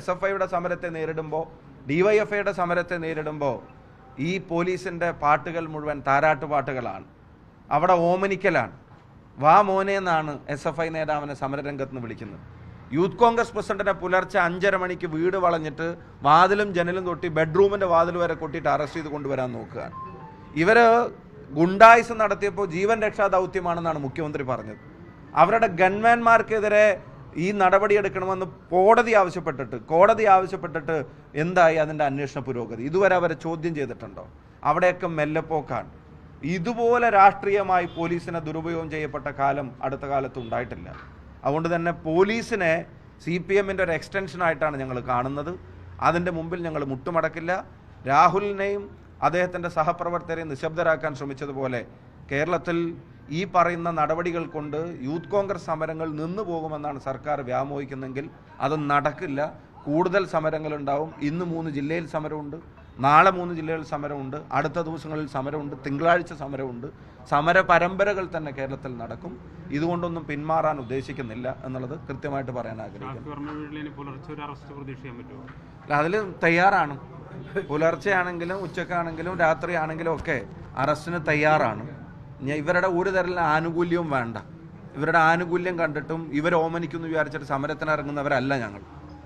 SFIയുടെ സമരത്തെ നേരിടുമ്പോൾ, DYFIയുടെ സമരത്തെ നേരിടുമ്പോൾ ഈ പോലീസിൻ്റെ പാട്ടുകൾ മുഴുവൻ താരാട്ട് പാട്ടുകളാണ്. അവിടെ ഓമനിക്കലാണ്. വാ മോനെ എന്നാണ് SFI നേതാവിനെ സമരരംഗത്ത് നിന്ന് വിളിക്കുന്നത്. യൂത്ത് കോൺഗ്രസ് പ്രസിഡന്റിനെ പുലർച്ചെ 5:30 മണിക്ക് വീട് വളഞ്ഞിട്ട് വാതിലും ജനലും തൊട്ടി ബെഡ്റൂമിൻ്റെ വാതിൽ വരെ കൊട്ടിയിട്ട് അറസ്റ്റ് ചെയ്ത് കൊണ്ടുവരാൻ നോക്കുകയാണ്. ഇവർ ഗുണ്ടായിസം നടത്തിയപ്പോൾ ജീവൻ രക്ഷാ ദൗത്യമാണെന്നാണ് മുഖ്യമന്ത്രി പറഞ്ഞത്. അവരുടെ ഗൺമാൻമാർക്കെതിരെ ഈ നടപടിയെടുക്കണമെന്ന് കോടതി ആവശ്യപ്പെട്ടിട്ട് എന്തായി അതിൻ്റെ അന്വേഷണ പുരോഗതി? ഇതുവരെ അവരെ ചോദ്യം ചെയ്തിട്ടുണ്ടോ? അവിടെയൊക്കെ മെല്ലെപ്പോക്കാണ്. ഇതുപോലെ രാഷ്ട്രീയമായി പോലീസിനെ ദുരുപയോഗം ചെയ്യപ്പെട്ട കാലം അടുത്ത കാലത്ത് ഉണ്ടായിട്ടില്ല. അതുകൊണ്ട് തന്നെ പോലീസിനെ CPMൻ്റെ ഒരു എക്സ്റ്റൻഷനായിട്ടാണ് ഞങ്ങൾ കാണുന്നത്. അതിൻ്റെ മുമ്പിൽ ഞങ്ങൾ മുട്ടുമടക്കില്ല. രാഹുലിനെയും അദ്ദേഹത്തിൻ്റെ സഹപ്രവർത്തകരെയും നിശബ്ദരാക്കാൻ ശ്രമിച്ചതുപോലെ കേരളത്തിൽ ഈ പറയുന്ന നടപടികൾ കൊണ്ട് യൂത്ത് കോൺഗ്രസ് സമരങ്ങൾ നിന്നു പോകുമെന്നാണ് സർക്കാർ വ്യാമോഹിക്കുന്നെങ്കിൽ അത് നടക്കില്ല. കൂടുതൽ സമരങ്ങളുണ്ടാവും. ഇന്ന് 3 ജില്ലയിൽ സമരമുണ്ട്, നാളെ 3 ജില്ലകളിൽ സമരമുണ്ട്, അടുത്ത ദിവസങ്ങളിൽ സമരമുണ്ട്, തിങ്കളാഴ്ച സമരമുണ്ട്. സമര പരമ്പരകൾ തന്നെ കേരളത്തിൽ നടക്കും. ഇതുകൊണ്ടൊന്നും പിന്മാറാൻ ഉദ്ദേശിക്കുന്നില്ല എന്നുള്ളത് കൃത്യമായിട്ട് പറയാൻ ആഗ്രഹിക്കുന്നു. അതിൽ തയ്യാറാണ്. പുലർച്ചെയാണെങ്കിലും ഉച്ചക്കാണെങ്കിലും രാത്രിയാണെങ്കിലും ഒക്കെ അറസ്റ്റിന് തയ്യാറാണ്. ഇവരുടെ ഒരു തരം ആനുകൂല്യവും വേണ്ട. ഇവരുടെ ആനുകൂല്യം കണ്ടിട്ടും ഇവർ ഓമനിക്കുന്നു വിചാരിച്ചിട്ട് സമരത്തിന് ഇറങ്ങുന്നവരല്ല ഞങ്ങൾ.